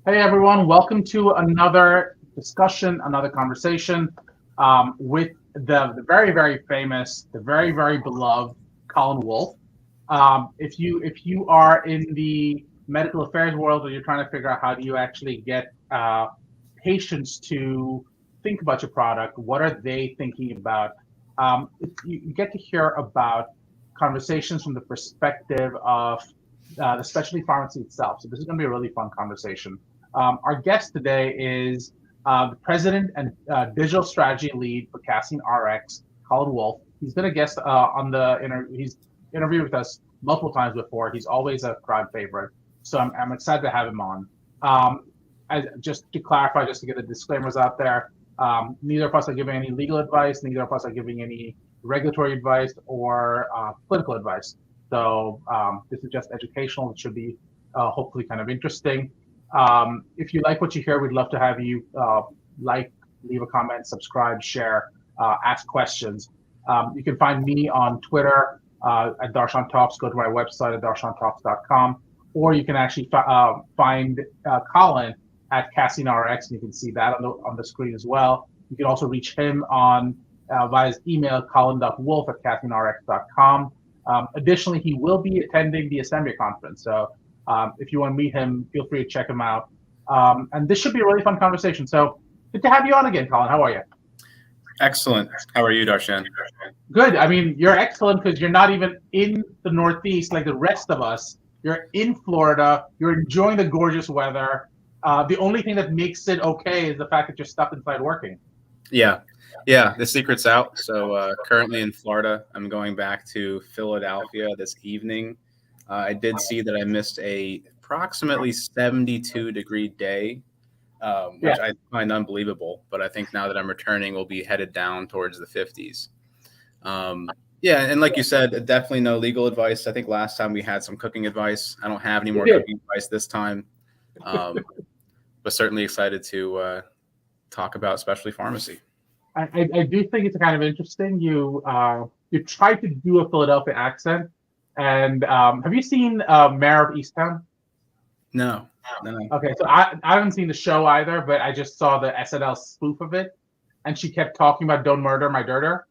Hey everyone, welcome to another discussion, another conversation with the very, very famous, the very, very beloved Collin Wolf. If you are in the medical affairs world, or you're trying to figure out how do you actually get patients to think about your product, what are they thinking about? You get to hear about conversations from the perspective of the specialty pharmacy itself. So this is going to be a really fun conversation. Our guest today is the president and digital strategy lead for CassianRx, Collin Wolf. He's been a guest on the he's interviewed with us multiple times before. He's always a crowd favorite, so I'm excited to have him on. Just to clarify, just to get the disclaimers out there, neither of us are giving any legal advice. Neither of us are giving any regulatory advice or political advice. So this is just educational. It should be hopefully kind of interesting. If you like what you hear, we'd love to have you leave a comment, subscribe, share, ask questions. You can find me on Twitter at DarshanTalks. Go to my website at DarshanTalks.com, or you can actually find Collin at CassianRx, and you can see that on the screen as well. You can also reach him on via his email, collin.wolf@CassianRx.com. Additionally, he will be attending the Assembly conference, so if you want to meet him, feel free to check him out. And this should be a really fun conversation. So good to have you on again, Collin. How are you? Excellent. How are you, Darshan? Good. I mean, you're excellent because you're not even in the Northeast like the rest of us. You're in Florida. You're enjoying the gorgeous weather. The only thing that makes it okay is the fact that you're stuck inside working. Yeah, the secret's out. So currently in Florida, I'm going back to Philadelphia this evening. I did see that I missed a approximately 72-degree day, which I find unbelievable. But I think now that I'm returning, we'll be headed down towards the 50s. And like you said, definitely no legal advice. I think last time we had some cooking advice. I don't have any more cooking advice this time. But certainly excited to talk about specialty pharmacy. I do think it's kind of interesting. You tried to do a Philadelphia accent. And have you seen Mayor of Easttown? No. Okay, so I haven't seen the show either, but I just saw the SNL spoof of it, and she kept talking about "Don't murder my dirter."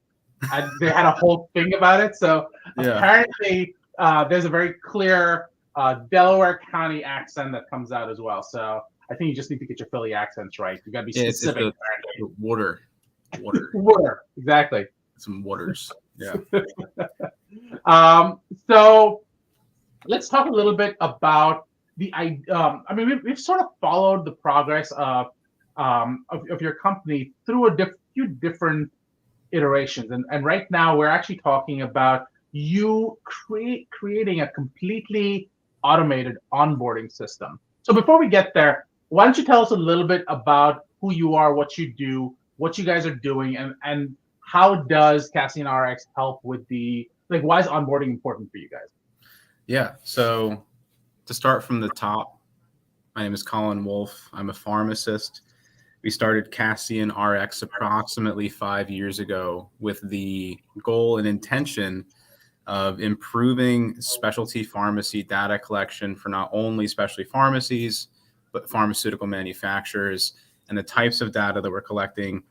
And they had a whole thing about it. So apparently, there's a very clear Delaware County accent that comes out as well. So I think you just need to get your Philly accents right. You got to be specific. It's water, exactly. Some waters. Yeah. So let's talk a little bit about the. We've sort of followed the progress of your company through few different iterations, and right now we're actually talking about you creating a completely automated onboarding system. So before we get there, why don't you tell us a little bit about who you are, what you do, what you guys are doing, and how does CassianRx help with why is onboarding important for you guys? Yeah. So to start from the top, my name is Collin Wolf. I'm a pharmacist. We started CassianRx approximately 5 years ago with the goal and intention of improving specialty pharmacy data collection for not only specialty pharmacies, but pharmaceutical manufacturers. And the types of data that we're collecting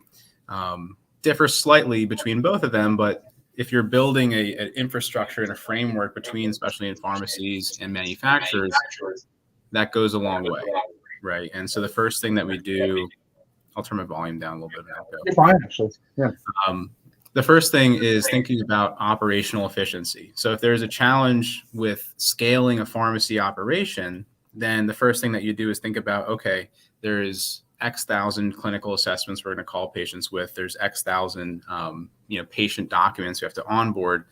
differ slightly between both of them, but if you're building an infrastructure and a framework between specialty and pharmacies and manufacturers, that goes a long way, right? And so the first thing that we do, I'll turn my volume down a little bit. You're fine, actually. Yeah. The first thing is thinking about operational efficiency. So if there's a challenge with scaling a pharmacy operation, then the first thing that you do is think about, okay, there's X thousand clinical assessments we're going to call patients with. There's X thousand, patient documents we have to onboard.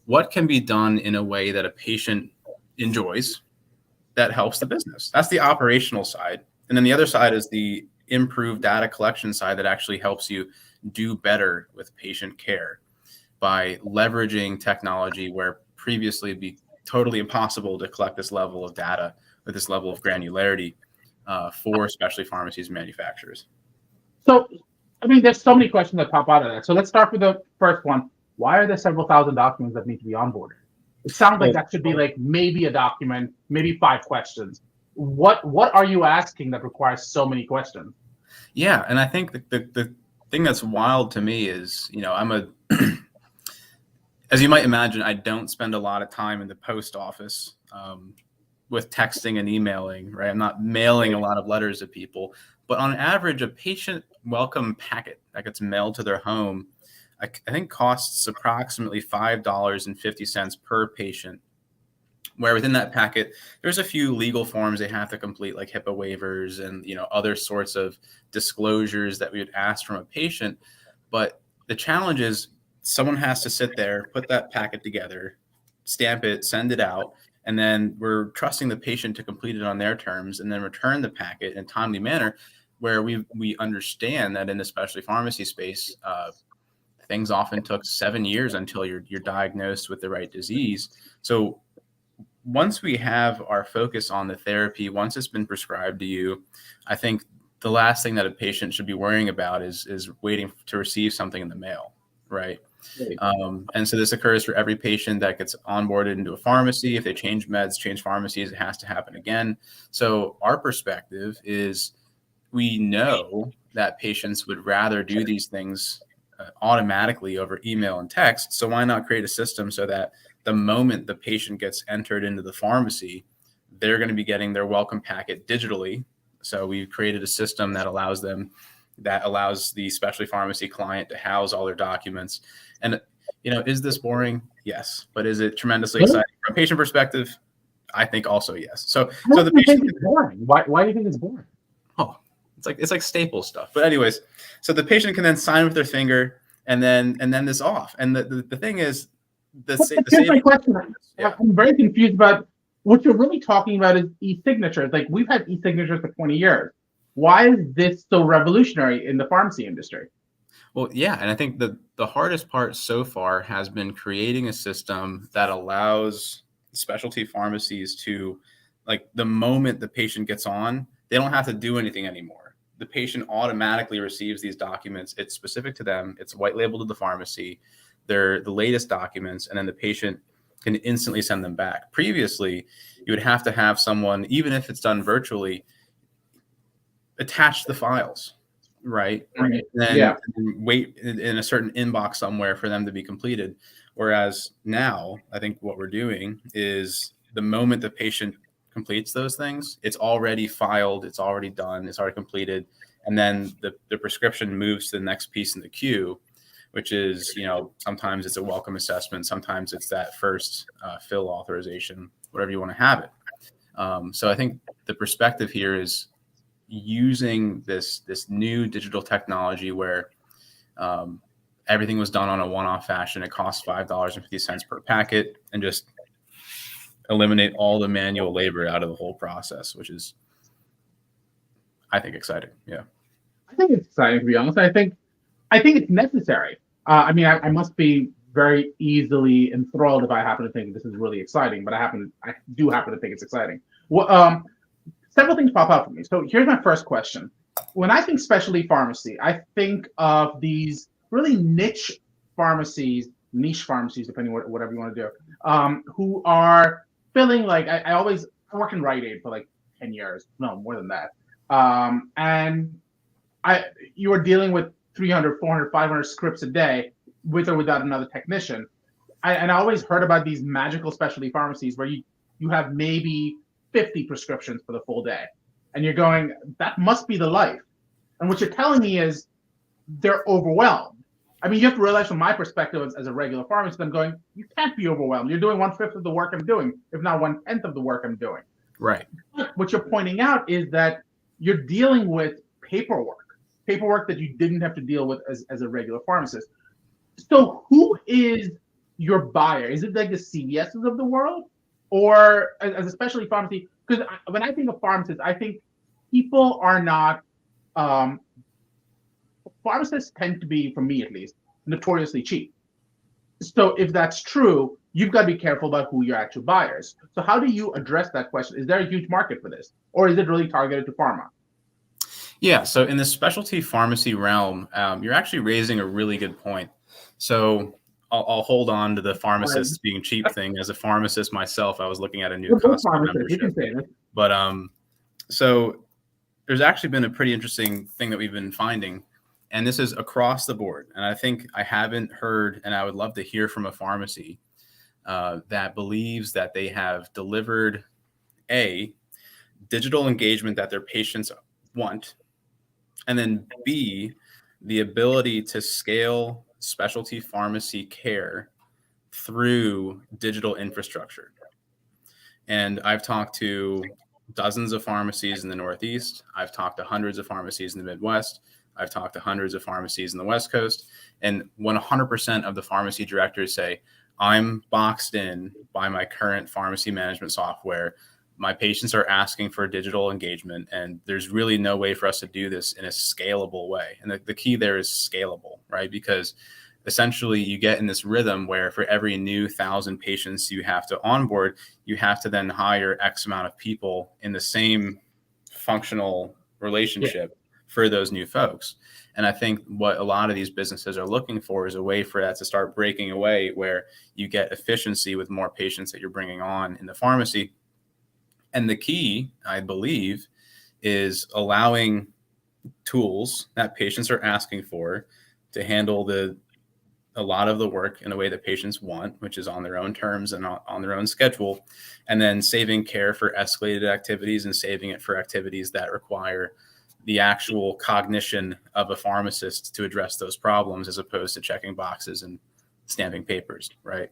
What can be done in a way that a patient enjoys that helps the business? That's the operational side. And then the other side is the improved data collection side that actually helps you do better with patient care by leveraging technology where previously it'd be totally impossible to collect this level of data with this level of granularity for specialty pharmacies and manufacturers. So, there's so many questions that pop out of that. So let's start with the first one. Why are there several thousand documents that need to be onboarded? It sounds like that should be maybe a document, maybe 5 questions. What are you asking that requires so many questions? Yeah, and I think the thing that's wild to me is, I'm a as you might imagine, I don't spend a lot of time in the post office with texting and emailing, right? I'm not mailing a lot of letters to people, but on average, a patient welcome packet that gets mailed to their home, I think costs approximately $5.50 per patient, where within that packet, there's a few legal forms they have to complete, like HIPAA waivers and other sorts of disclosures that we would ask from a patient. But the challenge is someone has to sit there, put that packet together, stamp it, send it out, and then we're trusting the patient to complete it on their terms and then return the packet in a timely manner, where we understand that in the specialty pharmacy space, things often took 7 years until you're diagnosed with the right disease. So once we have our focus on the therapy, once it's been prescribed to you, I think the last thing that a patient should be worrying about is waiting to receive something in the mail, right? And so this occurs for every patient that gets onboarded into a pharmacy. If they change meds, change pharmacies, it has to happen again. So our perspective is we know that patients would rather do these things automatically over email and text. So why not create a system so that the moment the patient gets entered into the pharmacy, they're going to be getting their welcome packet digitally. So we've created a system that allows the specialty pharmacy client to house all their documents. And, is this boring? Yes. But is it tremendously exciting from a patient perspective? I think also yes. So the patient think it's boring. Why do you think it's boring? Oh, it's like staple stuff. But anyways, so the patient can then sign with their finger and then this off. And the thing is, Here's my question. Yeah. I'm very confused about what you're really talking about is e-signatures. Like, we've had e-signatures for 20 years. Why is this so revolutionary in the pharmacy industry? Well, yeah, and I think the hardest part so far has been creating a system that allows specialty pharmacies to, like, the moment the patient gets on, they don't have to do anything anymore. The patient automatically receives these documents. It's specific to them. It's white labeled to the pharmacy. They're the latest documents, and then the patient can instantly send them back. Previously, you would have to have someone, even if it's done virtually, attach the files, right? And then wait in a certain inbox somewhere for them to be completed. Whereas now, I think what we're doing is the moment the patient completes those things, it's already filed, it's already done, it's already completed. And then the prescription moves to the next piece in the queue, which is, sometimes it's a welcome assessment, sometimes it's that first fill authorization, whatever you want to have it. So I think the perspective here is using this new digital technology where everything was done on a one-off fashion. It costs $5.50 per packet, and just eliminate all the manual labor out of the whole process, which is, I think, exciting. Yeah. I think it's exciting, to be honest. I think it's necessary. I mean, I must be very easily enthralled if I happen to think this is really exciting, but I do happen to think it's exciting. Well, several things pop up for me. So here's my first question. When I think specialty pharmacy, I think of these really niche pharmacies, depending on whatever you want to do, who are filling, like, I worked in Rite Aid for like 10 years, no, more than that. And you are dealing with 300, 400, 500 scripts a day with or without another technician. And I always heard about these magical specialty pharmacies where you have maybe 50 prescriptions for the full day. And you're going, that must be the life. And what you're telling me is they're overwhelmed. I mean, you have to realize from my perspective as a regular pharmacist, I'm going, you can't be overwhelmed. You're doing 1/5 of the work I'm doing, if not 1/10 of the work I'm doing. Right. But what you're pointing out is that you're dealing with paperwork that you didn't have to deal with as a regular pharmacist. So who is your buyer? Is it like the CVSs of the world? Or as a specialty pharmacy? Because when I think of pharmacists, I think people are not, pharmacists tend to be, for me at least, notoriously cheap. So if that's true, you've got to be careful about who your actual buyers. So how do you address that question? Is there a huge market for this? Or is it really targeted to pharma? Yeah, so in the specialty pharmacy realm, you're actually raising a really good point. So I'll hold on to the pharmacists being cheap thing. As a pharmacist myself, I was looking at a new cost of membership. But So there's actually been a pretty interesting thing that we've been finding, and this is across the board. And I think I haven't heard, and I would love to hear from a pharmacy that believes that they have delivered A, digital engagement that their patients want, and then B, the ability to scale specialty pharmacy care through digital infrastructure. And I've talked to dozens of pharmacies in the Northeast. I've talked to hundreds of pharmacies in the Midwest. I've talked to hundreds of pharmacies in the West Coast. And 100% of the pharmacy directors say, I'm boxed in by my current pharmacy management software. My patients are asking for digital engagement, and there's really no way for us to do this in a scalable way. And the key there is scalable, right? Because essentially you get in this rhythm where for every new 1,000 patients you have to onboard, you have to then hire X amount of people in the same functional relationship for those new folks. And I think what a lot of these businesses are looking for is a way for that to start breaking away, where you get efficiency with more patients that you're bringing on in the pharmacy. And the key, I believe, is allowing tools that patients are asking for to handle a lot of the work in a way that patients want, which is on their own terms and on their own schedule, and then saving care for escalated activities and saving it for activities that require the actual cognition of a pharmacist to address those problems, as opposed to checking boxes and stamping papers, right?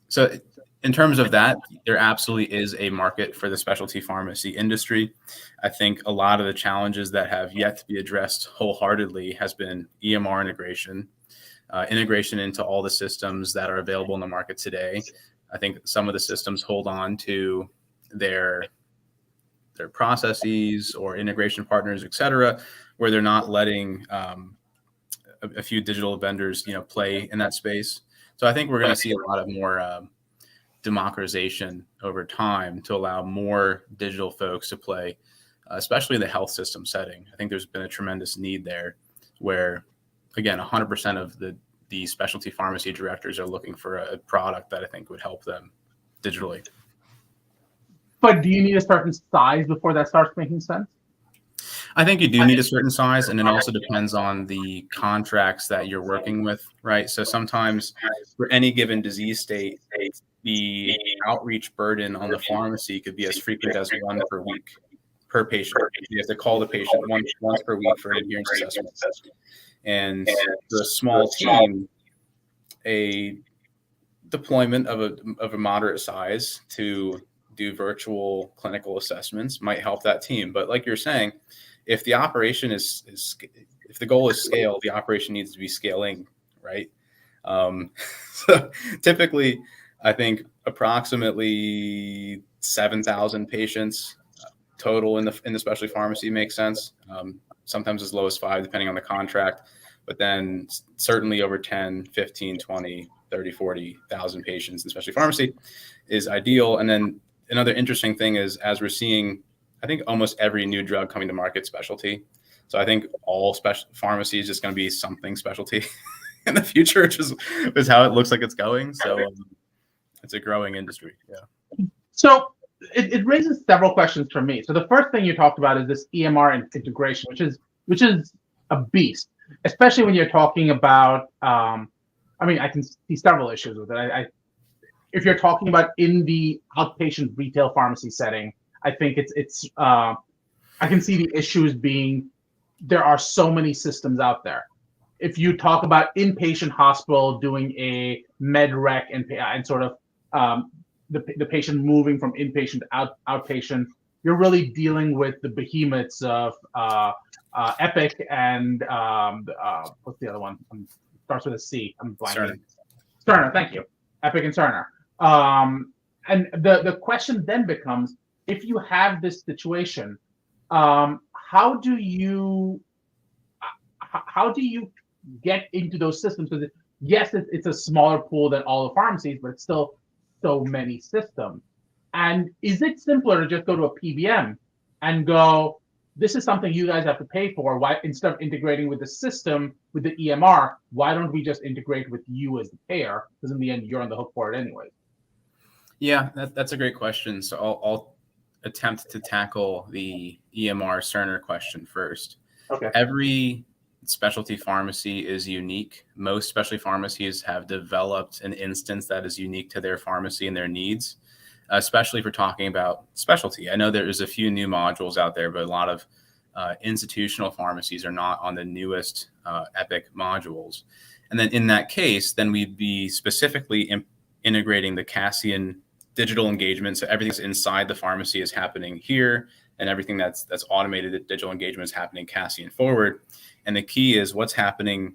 So in terms of that, there absolutely is a market for the specialty pharmacy industry. I think a lot of the challenges that have yet to be addressed wholeheartedly has been EMR integration, integration into all the systems that are available in the market today. I think some of the systems hold on to their processes or integration partners, et cetera, where they're not letting a few digital vendors, play in that space. So I think we're going to see a lot of more democratization over time to allow more digital folks to play, especially in the health system setting. I think there's been a tremendous need there where, again, 100% of the specialty pharmacy directors are looking for a product that I think would help them digitally. But do you need a certain size before that starts making sense? I think you do need a certain size, and it also depends on the contracts that you're working with, right? So sometimes for any given disease state, the outreach burden on the pharmacy could be as frequent as one per week per patient. You have to call the patient once per week for an adherence assessment. And for a small team, a deployment of a moderate size to do virtual clinical assessments might help that team. But like you're saying, if the operation if the goal is scale, the operation needs to be scaling, right? So typically, I think approximately 7,000 patients total in the specialty pharmacy makes sense. Sometimes as low as 5, depending on the contract, but then certainly over 10, 15, 20, 30, 40,000 patients in specialty pharmacy is ideal. And then another interesting thing is, as we're seeing, I think almost every new drug coming to market specialty. So I think all pharmacy is just going to be something specialty in the future, which is how it looks like it's going. So it's a growing industry. Yeah. So it raises several questions for me. So the first thing you talked about is this EMR integration, which is a beast, especially when you're talking about. I can see several issues with it. If you're talking about in the outpatient retail pharmacy setting, I think it's I can see the issues being there are so many systems out there. If you talk about inpatient hospital doing a med rec and sort of the patient moving from inpatient to outpatient, you're really dealing with the behemoths of Epic and what's the other one? Starts with a C. I'm blanking. Cerner. Thank you. Epic and Cerner. And the question then becomes, if you have this situation, how do you get into those systems? Because yes, it's a smaller pool than all the pharmacies, but it's still so many systems. And is it simpler to just go to a PBM and go, this is something you guys have to pay for? Why, instead of integrating with the system, with the EMR, why don't we just integrate with you as the payer? Because in the end, you're on the hook for it anyway. Yeah, that's a great question. So I'll attempt to tackle the EMR Cerner question first. Okay. Every specialty pharmacy is unique. Most specialty pharmacies have developed an instance that is unique to their pharmacy and their needs, especially for talking about specialty. I know there's a few new modules out there, but a lot of institutional pharmacies are not on the newest Epic modules. And then in that case, then we'd be specifically integrating the Cassian digital engagement. So everything that's inside the pharmacy is happening here, and everything that's automated digital engagement is happening Cassian forward. And the key is what's happening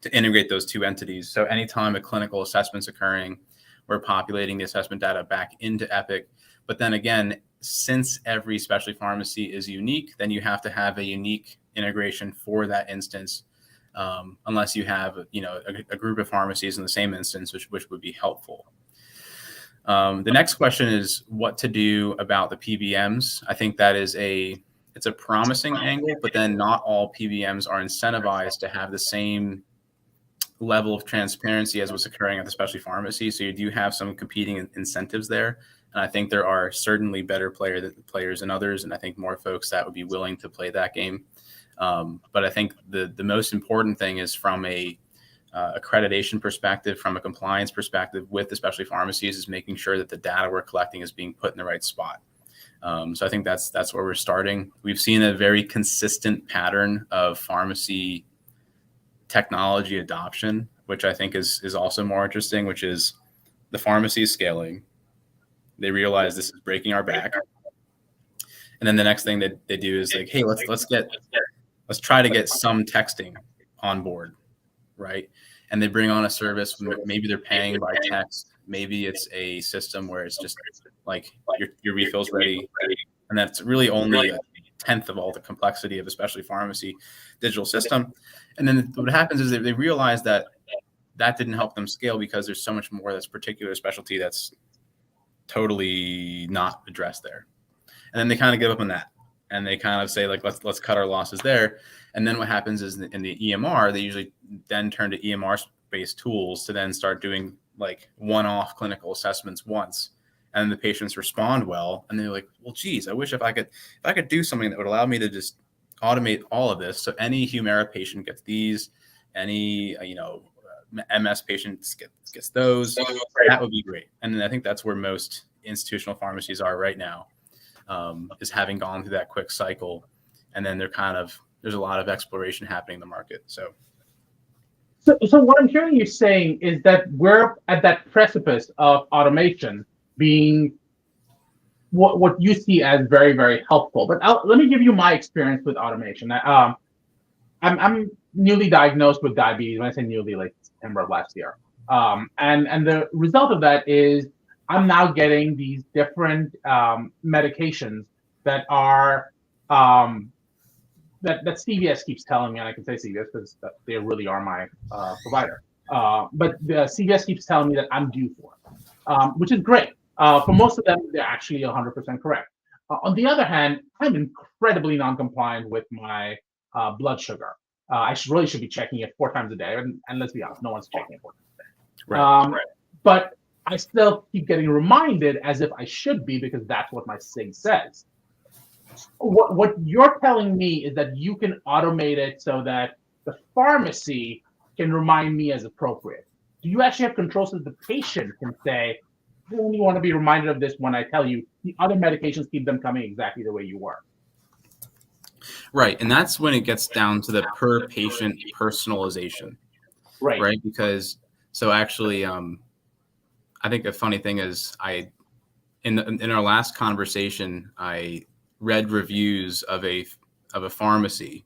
to integrate those two entities. So anytime a clinical assessment's occurring, we're populating the assessment data back into Epic. But then again, since every specialty pharmacy is unique, then you have to have a unique integration for that instance, unless you have a group of pharmacies in the same instance, which would be helpful. The next question is what to do about the PBMs. I think that is it's a promising angle, but then not all PBMs are incentivized to have the same level of transparency as what's occurring at the specialty pharmacy. So you do have some competing incentives there. And I think there are certainly better players than others. And I think more folks that would be willing to play that game. But I think the most important thing is from a accreditation perspective, from a compliance perspective with the specialty pharmacies, is making sure that the data we're collecting is being put in the right spot. So I think that's where we're starting. We've seen a very consistent pattern of pharmacy technology adoption, which I think is also more interesting, which is the pharmacy is scaling. They realize this is breaking our back. And then the next thing that they do is like, hey, let's try to get some texting on board, right? And they bring on a service. Maybe they're paying by text. Maybe it's a system where it's just like your refill's ready. And that's really only a tenth of all the complexity of a specialty pharmacy digital system. And then what happens is they realize that didn't help them scale because there's so much more that's particular specialty that's totally not addressed there. And then they kind of give up on that. And they kind of say, like, let's cut our losses there. And then what happens is in the EMR, they usually then turn to EMR-based tools to then start doing like one-off clinical assessments once. And the patients respond well. And they're like, well, geez, I wish if I could do something that would allow me to just automate all of this. So any Humira patient gets these, any, MS patient gets those. That would be great. And then I think that's where most institutional pharmacies are right now, is having gone through that quick cycle. And then there's a lot of exploration happening in the market. So what I'm hearing you saying is that we're at that precipice of automation being what you see as very, very helpful. But let me give you my experience with automation. I'm newly diagnosed with diabetes. When I say newly, like September of last year. And the result of that is I'm now getting these different medications that are that CVS keeps telling me, and I can say CVS because they really are my provider. But the CVS keeps telling me that I'm due for, which is great. For most of them, they're actually 100% correct. On the other hand, I'm incredibly non-compliant with my blood sugar. I really should be checking it 4 times a day, and let's be honest, no one's checking it 4 times a day. Right. But I still keep getting reminded as if I should be because that's what my SIG says. What you're telling me is that you can automate it so that the pharmacy can remind me as appropriate. Do you actually have control so that the patient can say, I only want to be reminded of this when I tell you the other medications keep them coming exactly the way you were? Right. And that's when it gets down to the per patient personalization. Right. Because so actually, I think the funny thing is in our last conversation, I read reviews of a pharmacy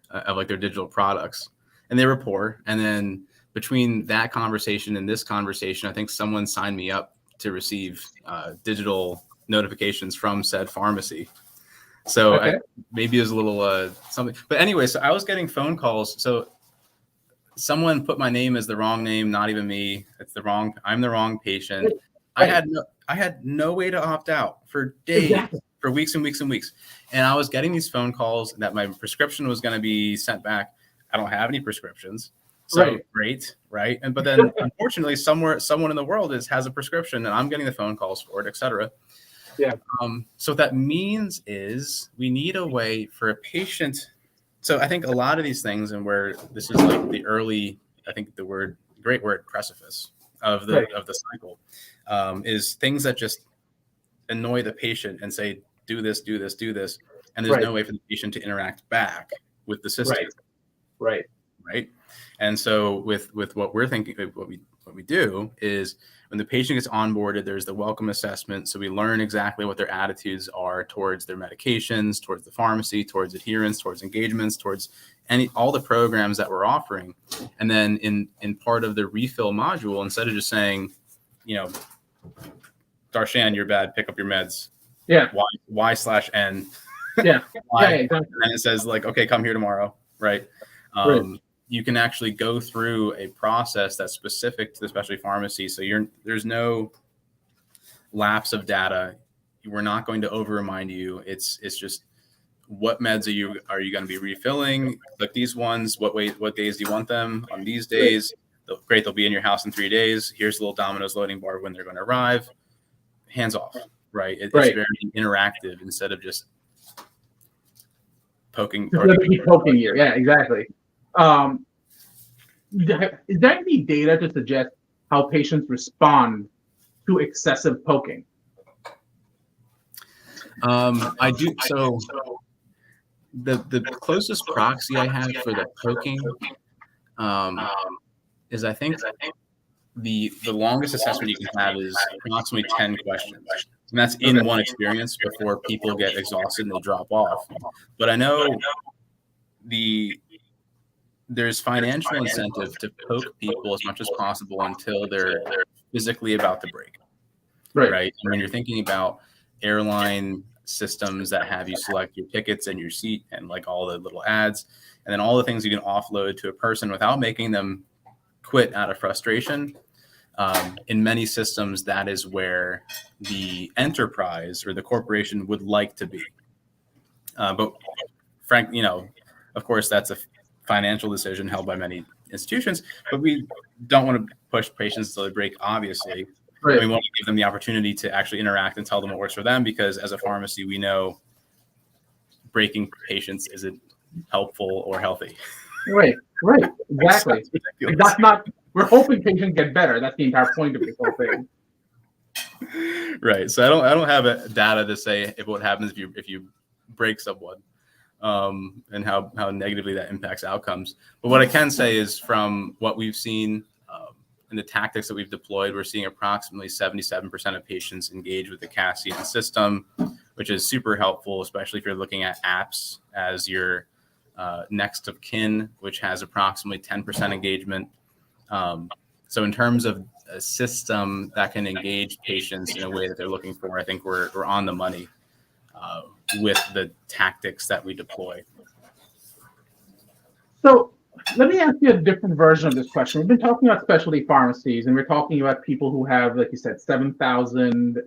of like their digital products, and they were poor. And then between that conversation and this conversation, I think someone signed me up to receive digital notifications from said pharmacy. So okay. Maybe it was a little something, but anyway, so I was getting phone calls. So someone put my name as the wrong name, not even me. I'm the wrong patient. Right. I had no way to opt out for days, exactly. For weeks and weeks and weeks. And I was getting these phone calls that my prescription was going to be sent back. I don't have any prescriptions. So right. Great. Right. But then unfortunately someone in the world has a prescription and I'm getting the phone calls for it, et cetera. Yeah. So what that means is we need a way for a patient. So I think a lot of these things, and where this is like the early, I think great word, precipice of the cycle, is things that just annoy the patient and say, do this, do this, do this, and there's no way for the patient to interact back with the system. Right. And so with what we're thinking, what we do is when the patient gets onboarded, there's the welcome assessment. So we learn exactly what their attitudes are towards their medications, towards the pharmacy, towards adherence, towards engagements, towards all the programs that we're offering. And then in part of the refill module, instead of just saying, Darshan, you're bad, pick up your meds. Yeah. Y/N. Yeah. Y. Yeah, exactly. And it says like, okay, come here tomorrow. Right. You can actually go through a process that's specific to the specialty pharmacy. So there's no lapse of data. We're not going to over remind you. It's just what meds are you going to be refilling? Like these ones, what days do you want them on these days? Great, they'll be in your house in 3 days. Here's a little Domino's loading bar when they're going to arrive. Hands off, right? It's very interactive instead of just poking. Poking you, yeah, exactly. Is there any data to suggest how patients respond to excessive poking? I do. So the closest proxy I have for the poking is I think the longest assessment you can have is approximately 10 questions. And that's in one experience before people get exhausted and they drop off. But I know there's financial incentive to poke people as much as possible until they're physically about to break. Right. And when you're thinking about airline systems that have you select your tickets and your seat and like all the little ads, and then all the things you can offload to a person without making them quit out of frustration. In many systems, that is where the enterprise or the corporation would like to be. But Frank, of course, that's a financial decision held by many institutions, but we don't want to push patients until they break, obviously. Right. We want to give them the opportunity to actually interact and tell them what works for them, because as a pharmacy, we know breaking patients isn't helpful or healthy. Right, exactly. That's not, we're hoping patients get better. That's the entire point of this whole thing. Right. So I don't have data to say what happens if you break someone. And how negatively that impacts outcomes. But what I can say is from what we've seen in the tactics that we've deployed, we're seeing approximately 77% of patients engage with the Cassian system, which is super helpful, especially if you're looking at apps as your next of kin, which has approximately 10% engagement. So in terms of a system that can engage patients in a way that they're looking for, I think we're on the money with the tactics that we deploy. So let me ask you a different version of this question. We've been talking about specialty pharmacies, and we're talking about people who have, like you said, 7,000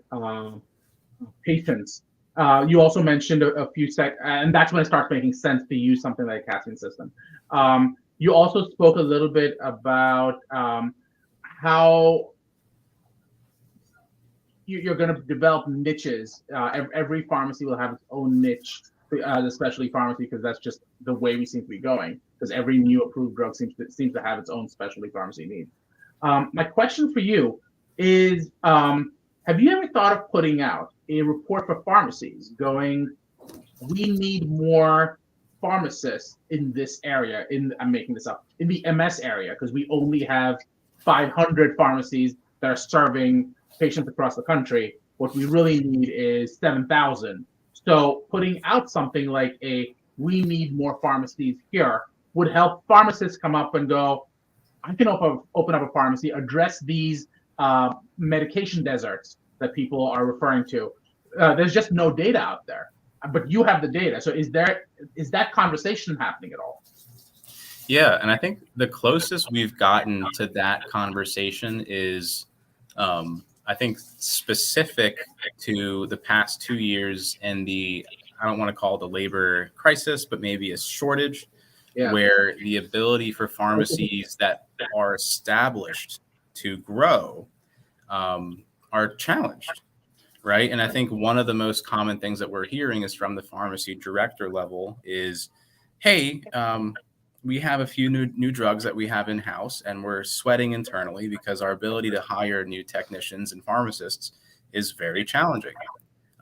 patients. You also mentioned a few and that's when it starts making sense to use something like a Cassian system. You also spoke a little bit about how you're going to develop niches. Every pharmacy will have its own niche, the specialty pharmacy, because that's just the way we seem to be going. Because every new approved drug seems to have its own specialty pharmacy need. My question for you is, have you ever thought of putting out a report for pharmacies going, we need more pharmacists in this area, I'm making this up, in the MS area, because we only have 500 pharmacies that are serving patients across the country. What we really need is 7,000. So putting out something like we need more pharmacies here would help pharmacists come up and go, I can open up a pharmacy, address these medication deserts that people are referring to. There's just no data out there, but you have the data. So is that conversation happening at all? Yeah, and I think the closest we've gotten to that conversation is, I think, specific to the past 2 years and I don't want to call it the labor crisis, but maybe a shortage, where the ability for pharmacies that are established to grow are challenged. right? And I think one of the most common things that we're hearing is from the pharmacy director level is, hey, we have a few new drugs that we have in-house, and we're sweating internally because our ability to hire new technicians and pharmacists is very challenging.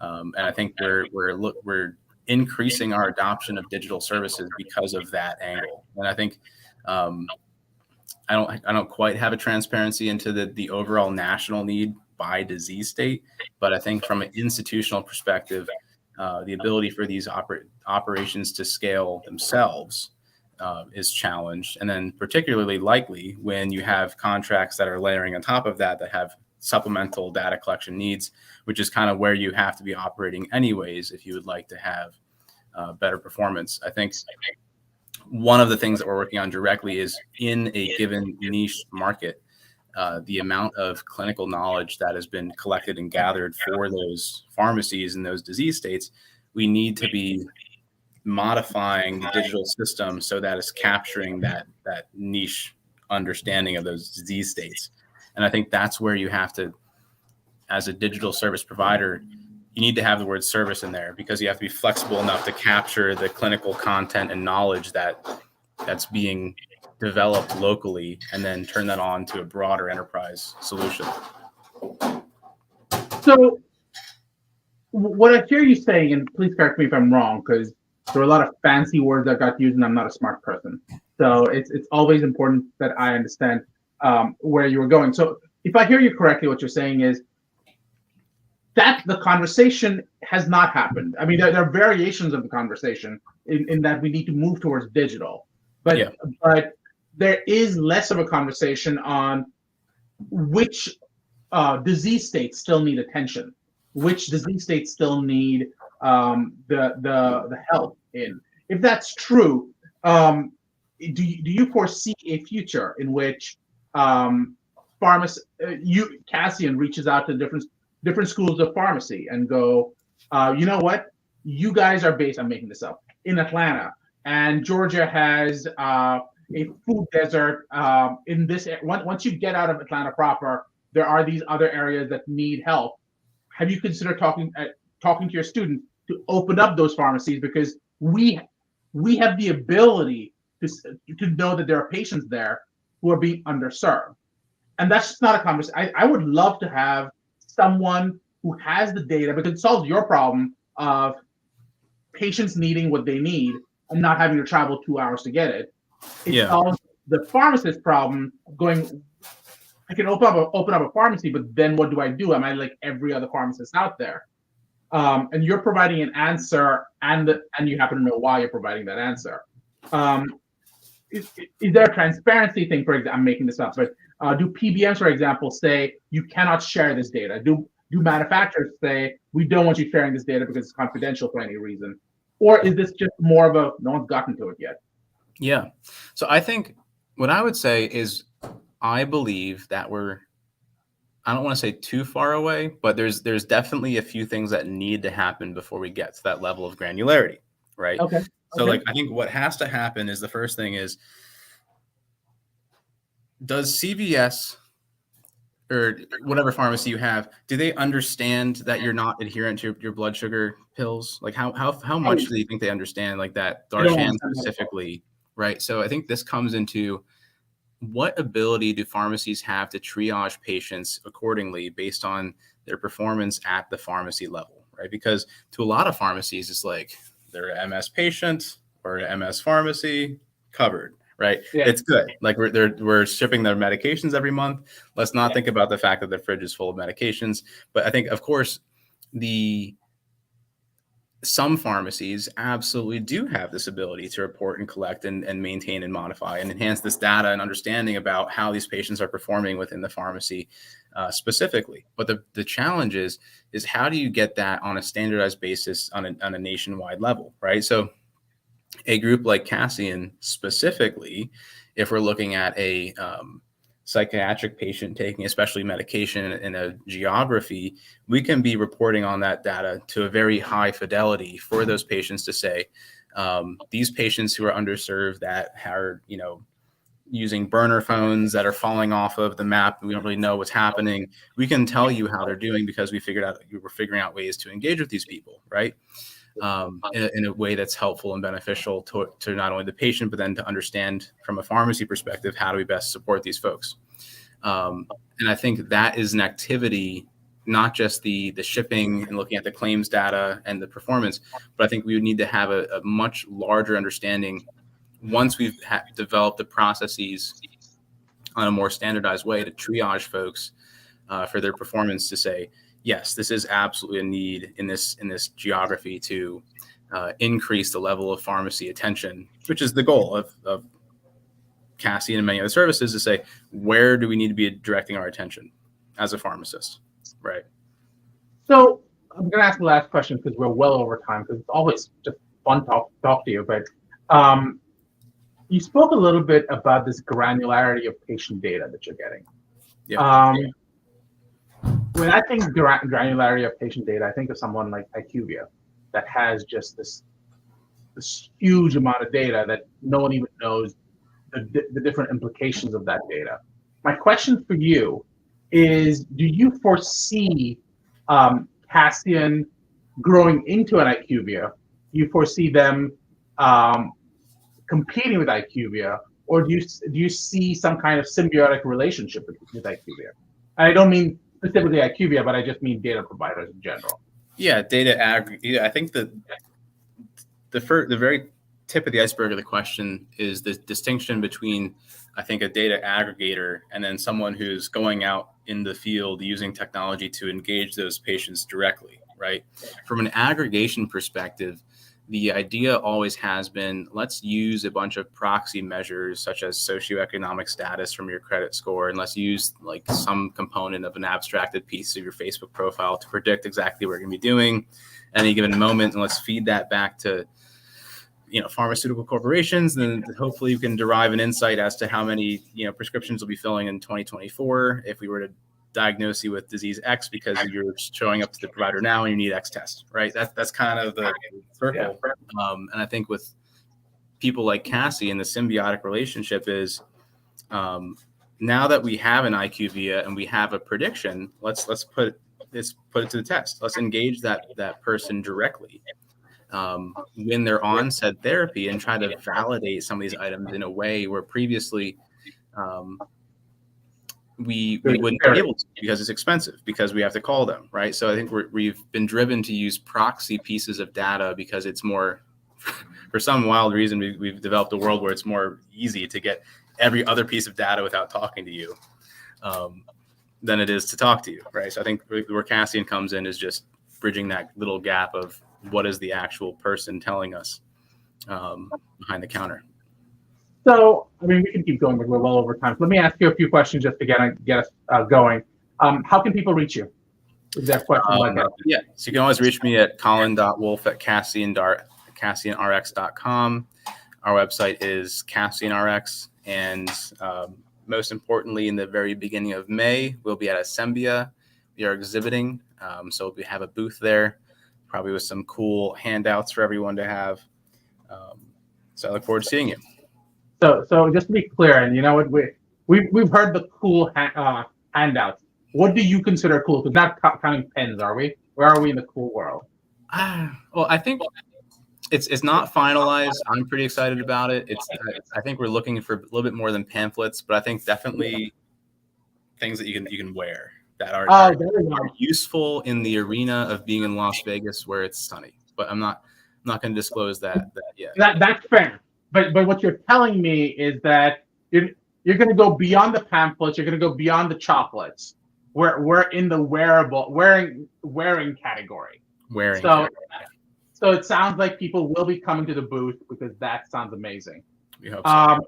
And I think we're increasing our adoption of digital services because of that angle. And I think I don't quite have a transparency into the overall national need by disease state, but I think from an institutional perspective, the ability for these operations to scale themselves is challenged. And then particularly likely when you have contracts that are layering on top of that have supplemental data collection needs, which is kind of where you have to be operating anyways if you would like to have better performance. I think one of the things that we're working on directly is in a given niche market, the amount of clinical knowledge that has been collected and gathered for those pharmacies in those disease states, we need to be modifying the digital system so that it's capturing that niche understanding of those disease states. And I think that's where you have to, as a digital service provider, you need to have the word service in there because you have to be flexible enough to capture the clinical content and knowledge that's being developed locally and then turn that on to a broader enterprise solution. So what I hear you saying, and please correct me if I'm wrong, because there are a lot of fancy words that got used and I'm not a smart person. So it's always important that I understand where you were going. So if I hear you correctly, what you're saying is that the conversation has not happened. I mean, there are variations of the conversation in that we need to move towards digital, but there is less of a conversation on which disease states still need attention, which disease states still need the help in. If that's true, do you foresee a future in which Cassian reaches out to different schools of pharmacy and go, you know what, you guys are based, I'm making this up, in Atlanta, and Georgia has a food desert in this. Once you get out of Atlanta proper, there are these other areas that need help. Have you considered talking to your students to open up those pharmacies, because we have the ability to know that there are patients there who are being underserved, and that's just not a conversation. I would love to have someone who has the data, because it solves your problem of patients needing what they need and not having to travel 2 hours to get it. It solves the pharmacist problem going, I can open up a pharmacy, but then what do I do? Am I like every other pharmacist out there? And you're providing an answer, and you happen to know why you're providing that answer. Is there a transparency thing? For example, I'm making this up, but do PBMs, for example, say you cannot share this data? Do manufacturers say we don't want you sharing this data because it's confidential for any reason? Or is this just more of a no one's gotten to it yet? Yeah. So I think what I would say is I believe that I don't want to say too far away, but there's definitely a few things that need to happen before we get to that level of granularity, right? Okay. So like I think what has to happen is the first thing is, does CVS or whatever pharmacy you have, do they understand that you're not adherent to your blood sugar pills? Like how much do you think they understand like that? Darshan specifically, right? So I think this comes into what ability do pharmacies have to triage patients accordingly based on their performance at the pharmacy level, right? Because to a lot of pharmacies, it's like they're an MS patient or an MS pharmacy covered. Right. Yeah. It's good. Like we're shipping their medications every month. Let's not think about the fact that the fridge is full of medications. But I think, of course, some pharmacies absolutely do have this ability to report and collect and maintain and modify and enhance this data and understanding about how these patients are performing within the pharmacy specifically. But the challenge is how do you get that on a standardized basis on a nationwide level, right? So a group like Cassian specifically, if we're looking at a psychiatric patient taking especially medication in a geography, we can be reporting on that data to a very high fidelity for those patients to say, these patients who are underserved that are, using burner phones that are falling off of the map. We don't really know what's happening. We can tell you how they're doing because we were figuring out ways to engage with these people, right? In a way that's helpful and beneficial to not only the patient, but then to understand from a pharmacy perspective, how do we best support these folks? And I think that is an activity, not just the shipping and looking at the claims data and the performance, but I think we would need to have a much larger understanding once we've developed the processes on a more standardized way to triage folks for their performance, to say, yes, this is absolutely a need in this geography to increase the level of pharmacy attention, which is the goal of Cassian and many other services, to say, where do we need to be directing our attention as a pharmacist, right? So I'm going to ask the last question because we're well over time, because it's always just fun to talk to you. But you spoke a little bit about this granularity of patient data that you're getting. Yeah. When I think granularity of patient data, I think of someone like IQVIA that has just this huge amount of data that no one even knows the different implications of that data. My question for you is, do you foresee Cassian growing into an IQVIA? Do you foresee them competing with IQVIA, or do you see some kind of symbiotic relationship with IQVIA? I don't mean specifically IQVIA, but I just mean data providers in general. Yeah, I think that the very tip of the iceberg of the question is the distinction between, I think, a data aggregator and then someone who's going out in the field using technology to engage those patients directly, right? From an aggregation perspective, the idea always has been, let's use a bunch of proxy measures such as socioeconomic status from your credit score, and let's use like some component of an abstracted piece of your Facebook profile to predict exactly what you're going to be doing at any given moment, and let's feed that back to pharmaceutical corporations, and then hopefully you can derive an insight as to how many prescriptions will be filling in 2024 if we were to diagnose you with disease X because you're showing up to the provider now and you need X test, right? That's kind of the circle. Yeah. And I think with people like Cassian, the symbiotic relationship is now that we have an IQVIA and we have a prediction, let's put it to the test. Let's engage that person directly when they're on said therapy and try to validate some of these items in a way where previously we wouldn't be able to, because it's expensive, because we have to call them, right? So I think we've been driven to use proxy pieces of data because it's more, for some wild reason, we've developed a world where it's more easy to get every other piece of data without talking to you than it is to talk to you, right? So I think where Cassian comes in is just bridging that little gap of what is the actual person telling us behind the counter. So, I mean, we can keep going, but we're well over time. So let me ask you a few questions just to get us going. How can people reach you? Is there a question like that? Yeah, so you can always reach me at collin.wolf@CassianRx.com. Our website is CassianRx, and most importantly, in the very beginning of May, we'll be at Assembia. We are exhibiting, so we have a booth there, probably with some cool handouts for everyone to have. So I look forward to seeing you. So just to be clear, and we've heard the cool handouts. What do you consider cool? Because not counting pens, are we? Where are we in the cool world? Well, I think it's not finalized. I'm pretty excited about it. I think we're looking for a little bit more than pamphlets, but I think definitely things that you can wear that are useful in the arena of being in Las Vegas where it's sunny. But I'm not going to disclose that yet. That's fair. But what you're telling me is that you're going to go beyond the pamphlets. You're going to go beyond the chocolates. We're in the wearing category. So it sounds like people will be coming to the booth, because that sounds amazing. We hope so.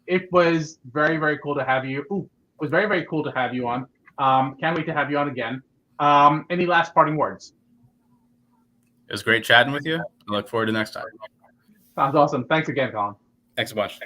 It was very, very cool to have you. It was very, very cool to have you on. Can't wait to have you on again. Any last parting words? It was great chatting with you. I look forward to next time. Sounds awesome. Thanks again, Collin. Thanks a bunch.